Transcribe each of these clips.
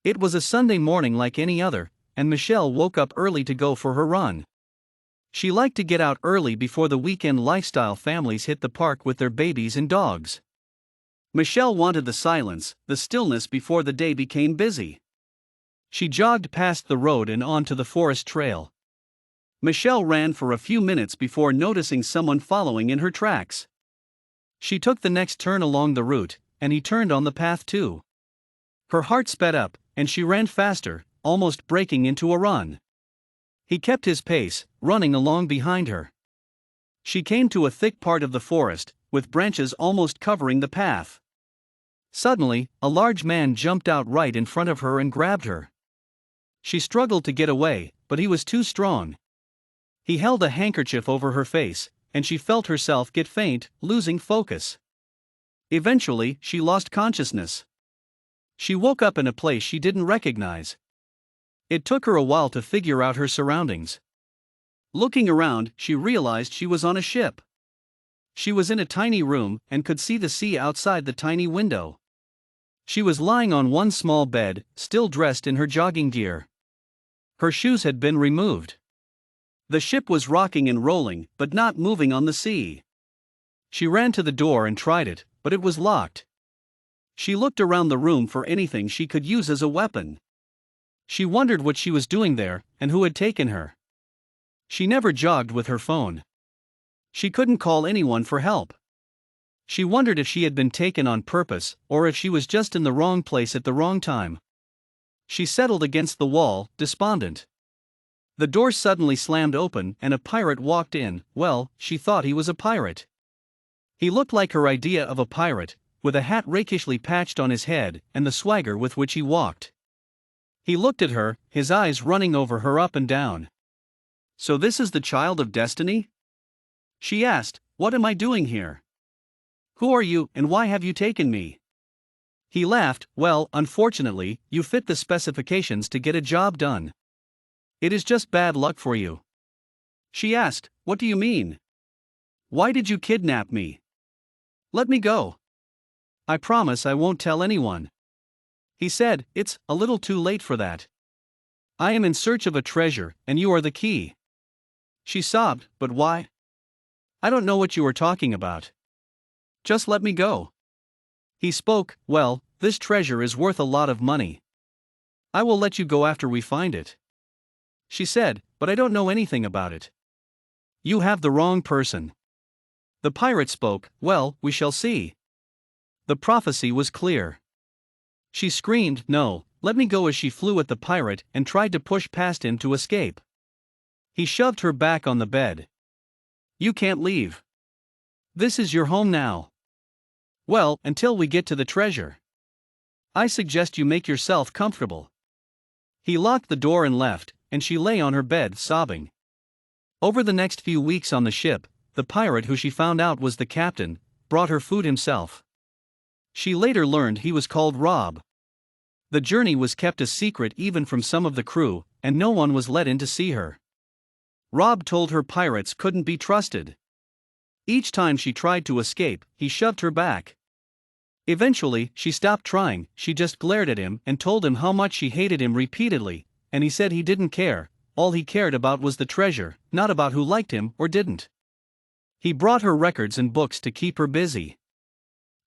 It was a Sunday morning like any other, and Michelle woke up early to go for her run. She liked to get out early before the weekend lifestyle families hit the park with their babies and dogs. Michelle wanted the silence, the stillness before the day became busy. She jogged past the road and onto the forest trail. Michelle ran for a few minutes before noticing someone following in her tracks. She took the next turn along the route, and he turned on the path too. Her heart sped up, and she ran faster, almost breaking into a run. He kept his pace, running along behind her. She came to a thick part of the forest, with branches almost covering the path. Suddenly, a large man jumped out right in front of her and grabbed her. She struggled to get away, but he was too strong. He held a handkerchief over her face, and she felt herself get faint, losing focus. Eventually, she lost consciousness. She woke up in a place she didn't recognize. It took her a while to figure out her surroundings. Looking around, she realized she was on a ship. She was in a tiny room and could see the sea outside the tiny window. She was lying on one small bed, still dressed in her jogging gear. Her shoes had been removed. The ship was rocking and rolling, but not moving on the sea. She ran to the door and tried it, but it was locked. She looked around the room for anything she could use as a weapon. She wondered what she was doing there, and who had taken her. She never jogged with her phone. She couldn't call anyone for help. She wondered if she had been taken on purpose, or if she was just in the wrong place at the wrong time. She settled against the wall, despondent. The door suddenly slammed open and a pirate walked in. Well, she thought he was a pirate. He looked like her idea of a pirate, with a hat rakishly patched on his head and the swagger with which he walked. He looked at her, his eyes running over her up and down. "So this is the child of destiny?" She asked, "What am I doing here? Who are you, and why have you taken me?" He laughed. "Well, unfortunately, you fit the specifications to get a job done. It is just bad luck for you." She asked, "What do you mean? Why did you kidnap me? Let me go. I promise I won't tell anyone." He said, "It's a little too late for that. I am in search of a treasure, and you are the key." She sobbed, "But why? I don't know what you are talking about. Just let me go." He spoke, "Well, this treasure is worth a lot of money. I will let you go after we find it." She said, "But I don't know anything about it." "You have the wrong person." The pirate spoke, "Well, we shall see." The prophecy was clear. She screamed, "No, let me go," as she flew at the pirate and tried to push past him to escape. He shoved her back on the bed. "You can't leave. This is your home now. Well, until we get to the treasure. I suggest you make yourself comfortable." He locked the door and left, and she lay on her bed sobbing. Over the next few weeks on the ship, the pirate who she found out was the captain brought her food himself. She later learned he was called Rob. The journey was kept a secret even from some of the crew, and no one was let in to see her. Rob told her pirates couldn't be trusted. Each time she tried to escape, he shoved her back. Eventually, she stopped trying. She just glared at him and told him how much she hated him repeatedly, and he said he didn't care. All he cared about was the treasure, not about who liked him or didn't. He brought her records and books to keep her busy.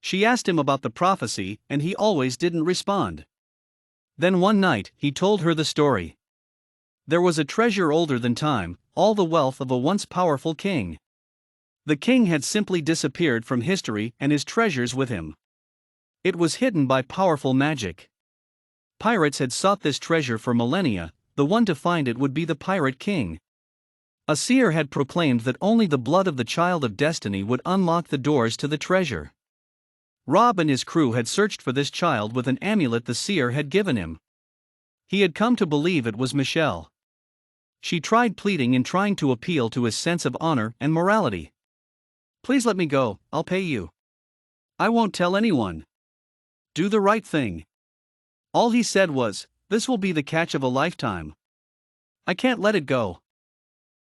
She asked him about the prophecy, and he always didn't respond. Then one night, he told her the story. There was a treasure older than time, all the wealth of a once powerful king. The king had simply disappeared from history and his treasures with him. It was hidden by powerful magic. Pirates had sought this treasure for millennia. The one to find it would be the pirate king. A seer had proclaimed that only the blood of the child of destiny would unlock the doors to the treasure. Rob and his crew had searched for this child with an amulet the seer had given him. He had come to believe it was Michelle. She tried pleading and trying to appeal to his sense of honor and morality. "Please let me go, I'll pay you. I won't tell anyone. Do the right thing." All he said was, "This will be the catch of a lifetime. I can't let it go."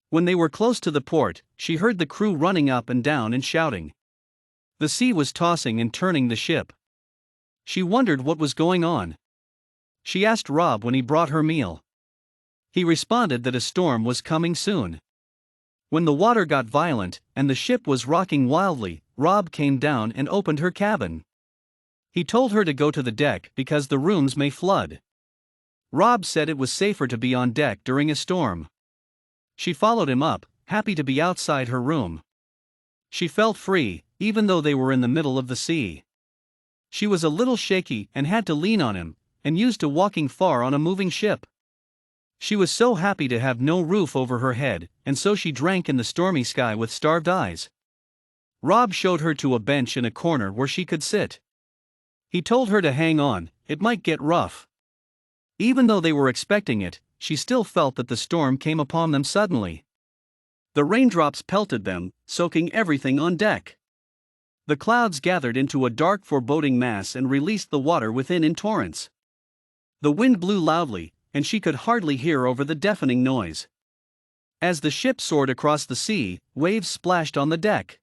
When they were close to the port, she heard the crew running up and down and shouting. The sea was tossing and turning the ship. She wondered what was going on. she asked Rob when he brought her meal. He responded that a storm was coming soon. When the water got violent and the ship was rocking wildly, Rob came down and opened her cabin. He told her to go to the deck because the rooms may flood. Rob said it was safer to be on deck during a storm. She followed him up, happy to be outside her room. She felt free, even though they were in the middle of the sea. She was a little shaky and had to lean on him, and used to walking far on a moving ship. She was so happy to have no roof over her head, and so she drank in the stormy sky with starved eyes. Rob showed her to a bench in a corner where she could sit. He told her to hang on, it might get rough. Even though they were expecting it, she still felt that the storm came upon them suddenly. The raindrops pelted them, soaking everything on deck. The clouds gathered into a dark, foreboding mass and released the water within in torrents. The wind blew loudly, and she could hardly hear over the deafening noise. As the ship soared across the sea, waves splashed on the deck.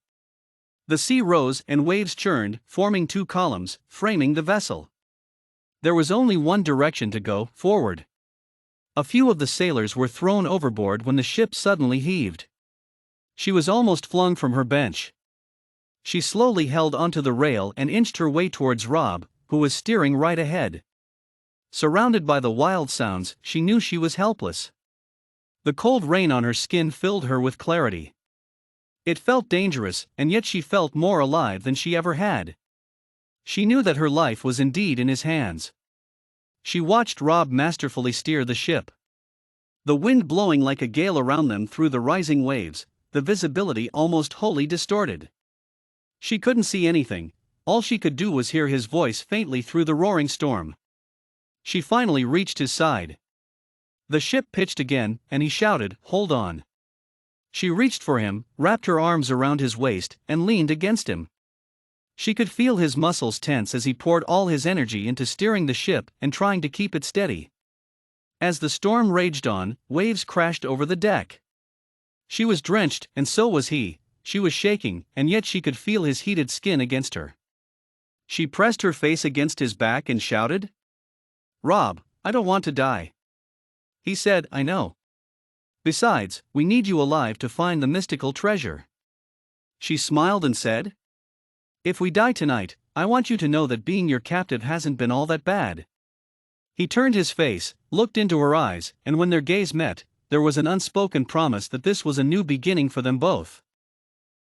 The sea rose and waves churned, forming two columns, framing the vessel. There was only one direction to go, forward. A few of the sailors were thrown overboard when the ship suddenly heaved. She was almost flung from her bench. She slowly held onto the rail and inched her way towards Rob, who was steering right ahead. Surrounded by the wild sounds, she knew she was helpless. The cold rain on her skin filled her with clarity. It felt dangerous, and yet she felt more alive than she ever had. She knew that her life was indeed in his hands. She watched Rob masterfully steer the ship. The wind blowing like a gale around them through the rising waves, the visibility almost wholly distorted. She couldn't see anything, all she could do was hear his voice faintly through the roaring storm. She finally reached his side. The ship pitched again, and he shouted, "Hold on." She reached for him, wrapped her arms around his waist, and leaned against him. She could feel his muscles tense as he poured all his energy into steering the ship and trying to keep it steady. As the storm raged on, waves crashed over the deck. She was drenched, and so was he. She was shaking, and yet she could feel his heated skin against her. She pressed her face against his back and shouted, "Rob, I don't want to die." He said, "I know. Besides, we need you alive to find the mystical treasure." She smiled and said, "If we die tonight, I want you to know that being your captive hasn't been all that bad." He turned his face, looked into her eyes, and when their gaze met, there was an unspoken promise that this was a new beginning for them both.